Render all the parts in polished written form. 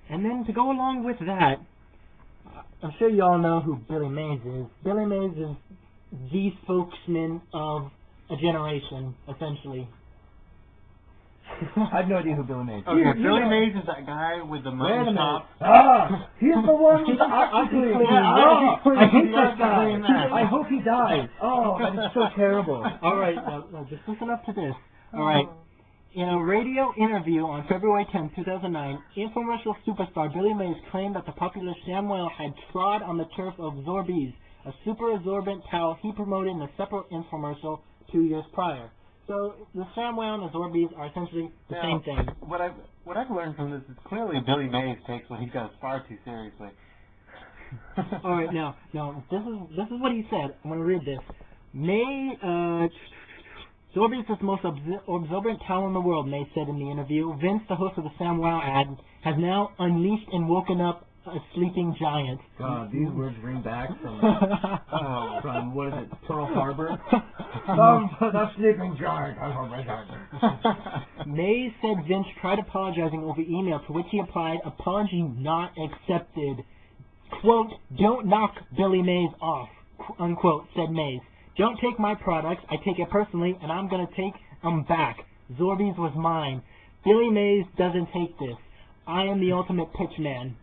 And then to go along with that, I'm sure you all know who Billy Mays is. Billy Mays is the spokesman of a generation, essentially. I have no idea who Billy Mays is. Okay, Billy Mays is that guy with the mutton chop. He's the one with the ugly. I hate that guy. I hope he dies. Oh, that is so terrible. All right, now just listen up to this. All right. In a radio interview on February 10, 2009, infomercial superstar Billy Mays claimed that the popular ShamWow had trod on the turf of Zorbeez, a super absorbent towel he promoted in a separate infomercial 2 years prior. So the ShamWow and the Zorbeez are essentially the same thing. What I've learned from this is clearly Billy Mays takes what he does far too seriously. All right, now this is what he said. I'm going to read this. Zorbeez is the most absorbent towel in the world, May said in the interview. Vince, the host of the ShamWow ad, has now unleashed and woken up a sleeping giant. God, these words ring back from what is it, Pearl Harbor? The sleeping giant. May said Vince tried apologizing over email, to which he replied, apology not accepted. Quote, don't knock Billy Mays off, unquote, said Mays. Don't take my products, I take it personally, and I'm going to take them back. Zorbeez was mine. Billy Mays doesn't take this. I am the ultimate pitch man.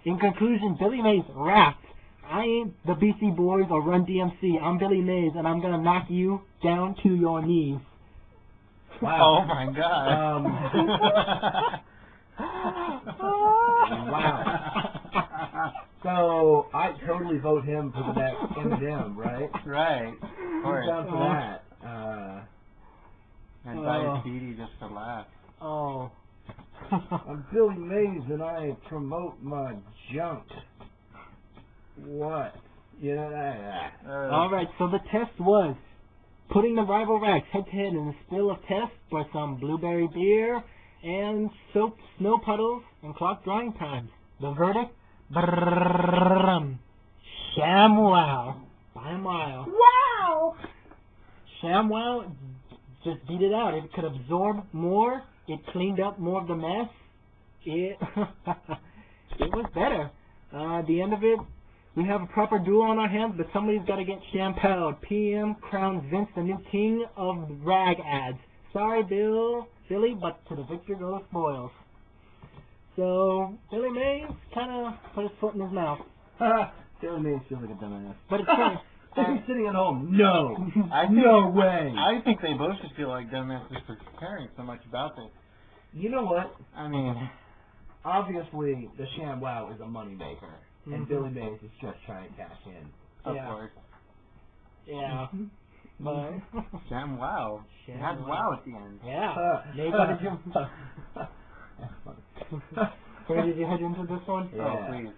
In conclusion, Billy Mays rapped, I ain't the BC Boys or Run DMC. I'm Billy Mays, and I'm going to knock you down to your knees. Wow. Oh, my God. Wow. So, I totally vote him for the next Eminem, right? Right. Who's down for that? And buy a CD just for laughs. Oh. I'm Billy Mays and I promote my junk. What? You know that? Alright, so the test was putting the rival racks head to head in a spill of tests for some blueberry beer and soap snow puddles and clock drying times. The verdict? ShamWow. By a mile. Wow! ShamWow just beat it out. It could absorb more. It cleaned up more of the mess. It was better. At the end of it, we have a proper duel on our hands, but somebody's got to get shampooed. PM crowns Vince the new king of rag ads. Sorry, Billy, but to the victor go the spoils. So, Billy Mays kind of put his foot in his mouth. Billy Mays feels like a dumbass. But it's funny. He's sitting at home. No. No way. I think they both should feel like dumbasses for caring so much about this. You know what? I mean, obviously, the ShamWow is a moneymaker, and Billy Mays is just trying to cash in. Of course. Yeah. But ShamWow. It has wow at the end. Yeah. Where did you head into this one? Yeah. Oh, please.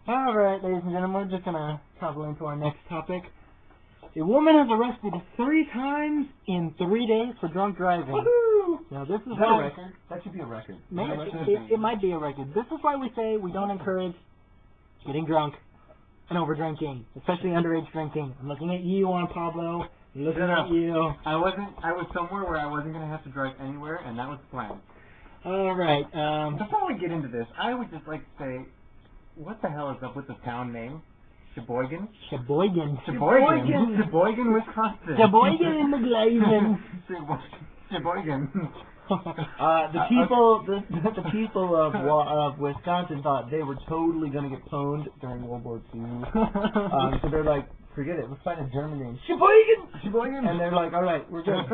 Alright, ladies and gentlemen, we're just going to travel into our next topic. A woman is arrested 3 times in 3 days for drunk driving. Woohoo! Now, this is Is that a record? That should be a record. Maybe, it might be a record. This is why we say we don't encourage getting drunk and over drinking, especially underage drinking. I'm looking at you, Juan Pablo. I'm looking at you. I was somewhere where I wasn't going to have to drive anywhere, and that was the plan. Alright, before we get into this, I would just like to say, what the hell is up with the town name? Sheboygan, Wisconsin. Sheboygan in the Glazing. Sheboygan. The people of Wisconsin thought they were totally going to get pwned during World War II. So they're like, forget it, let's find a German name. Sheboygan! And they're like, alright, we're good.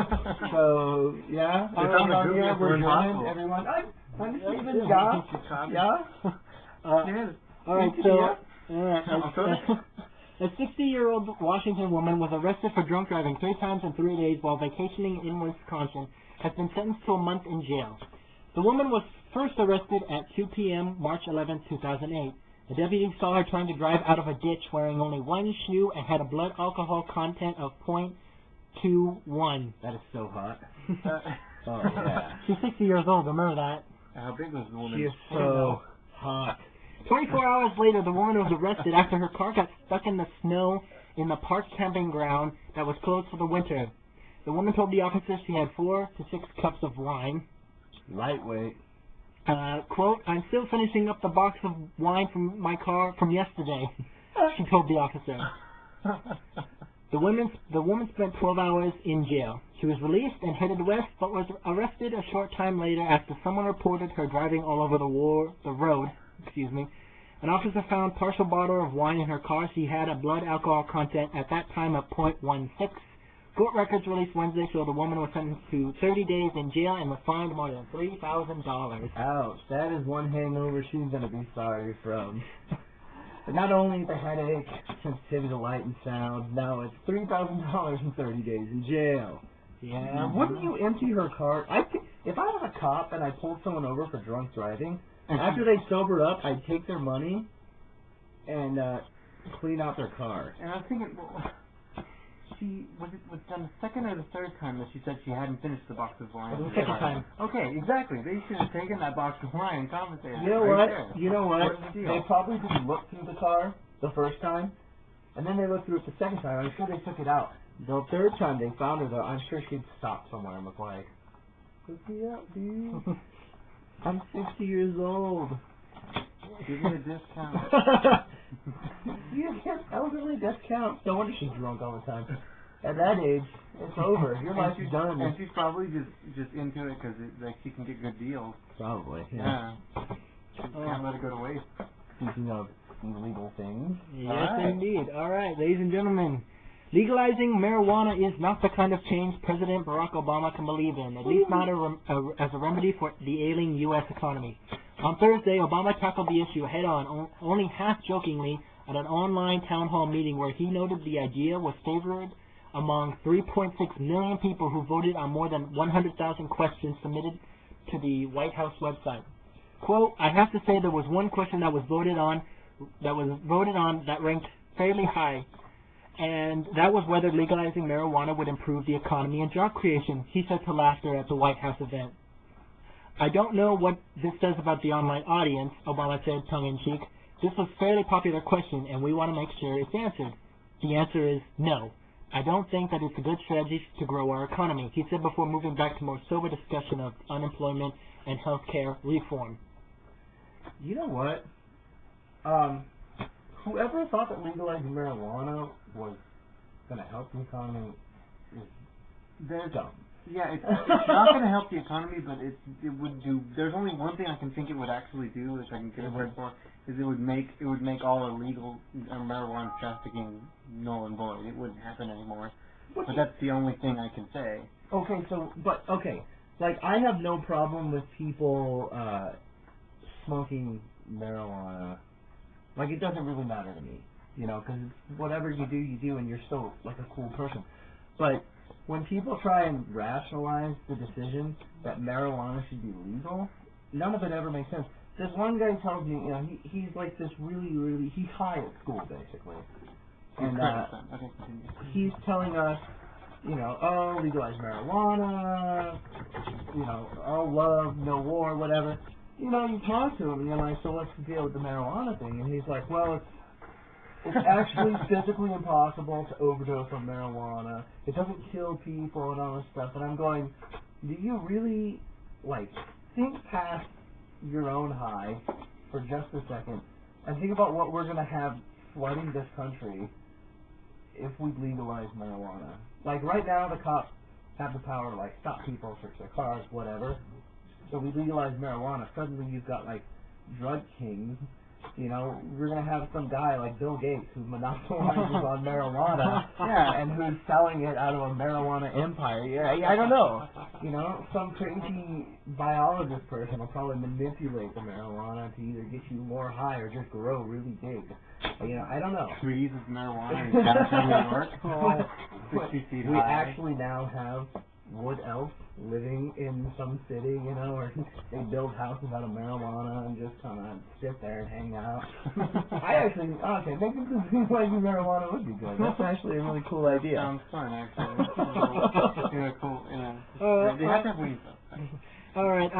So, yeah, everyone here, we're German, everyone. I'm Steven, yeah. Alright, so, a 60-year-old Washington woman was arrested for drunk driving 3 times in 3 days while vacationing in Wisconsin, has been sentenced to a month in jail. The woman was first arrested at 2 p.m. March 11, 2008. The deputy saw her trying to drive out of a ditch wearing only one shoe and had a blood alcohol content of .21. That is so hot. Oh, yeah. She's 60 years old, remember that. How big was the woman? She is so hot. 24 hours later, the woman was arrested after her car got stuck in the snow in the park camping ground that was closed for the winter. The woman told the officers she had 4 to 6 cups of wine. Lightweight. Quote, I'm still finishing up the box of wine from my car from yesterday, she told the officer. The woman spent 12 hours in jail. She was released and headed west, but was arrested a short time later after someone reported her driving all over the road. An officer found partial bottle of wine in her car. She had a blood alcohol content at that time of 0.16. Court records released Wednesday show the woman was sentenced to 30 days in jail and was fined more than $3,000. Ouch, that is one hangover she's going to be sorry from. But not only the headache, sensitivity to light and sound, now it's $3,000 and 30 days in jail. Yeah, wouldn't you empty her car? If I was a cop and I pulled someone over for drunk driving, after they sobered up, I'd take their money and clean out their car. And I was thinking, well, was it done the second or the third time that she said she hadn't finished the box of wine? The second time. Okay, exactly. They should have taken that box of wine and compensated. You know right what? there. You know what? What's the deal? They probably just looked through the car the first time, and then they looked through it the second time. I'm sure they took it out. The third time they found her, though, I'm sure she'd stopped somewhere and was like, "Hook me up, dude. I'm 60 years old. Give me a discount." You get elderly discounts. No wonder she's drunk all the time. At that age, it's over. Your life's done. And she's probably just into it because like she can get good deals. Probably, yeah. She can't let it go to waste. Speaking of illegal things. Yes, indeed. All right, ladies and gentlemen. Legalizing marijuana is not the kind of change President Barack Obama can believe in, at least not as a remedy for the ailing U.S. economy. On Thursday, Obama tackled the issue head-on, only half-jokingly, at an online town hall meeting where he noted the idea was favored among 3.6 million people who voted on more than 100,000 questions submitted to the White House website. Quote, I have to say there was one question that was voted on that ranked fairly high, and that was whether legalizing marijuana would improve the economy and job creation, he said to laughter at the White House event. I don't know what this says about the online audience, Obama said tongue-in-cheek. This was a fairly popular question, and we want to make sure it's answered. The answer is no. I don't think that it's a good strategy to grow our economy, he said before moving back to more sober discussion of unemployment and health care reform. You know what? Whoever thought that legalizing marijuana was going to help the economy is dumb. Yeah, it's not going to help the economy, but it would do. There's only one thing I can think it would actually do, which I can get a word for, is it would make all illegal marijuana trafficking null and void. It wouldn't happen anymore. But that's the only thing I can say. Okay, like I have no problem with people smoking marijuana. Like it doesn't really matter to me, you know, because whatever you do, and you're still like a cool person. But when people try and rationalize the decision that marijuana should be legal, none of it ever makes sense. This one guy tells me, you know, he's like this really, he's high at school basically, and he's telling us, you know, oh, legalize marijuana, you know, oh, love, no war, whatever. You know, you talk to him, and you're like, so what's the deal with the marijuana thing? And he's like, well, it's actually physically impossible to overdose on marijuana. It doesn't kill people and all this stuff. And I'm going, do you really, like, think past your own high for just a second and think about what we're going to have flooding this country if we legalize marijuana? Like, right now, the cops have the power to, like, stop people, search their cars, whatever. So we legalize marijuana. Suddenly you've got, like, drug kings. You know, we're going to have some guy like Bill Gates who monopolizes on marijuana, and who's selling it out of a marijuana empire. I don't know. You know, some crazy biologist person will probably manipulate the marijuana to either get you more high or just grow really big. You know, I don't know. Trees of marijuana in downtown New York, 60 feet high. We actually now have wood elves living in some city, you know, where they build houses out of marijuana and just kind of sit there and hang out. Maybe legalizing marijuana would be good. That's actually a really cool idea. Sounds fun, actually. Cool. Yeah. They have to have weed, though. All right.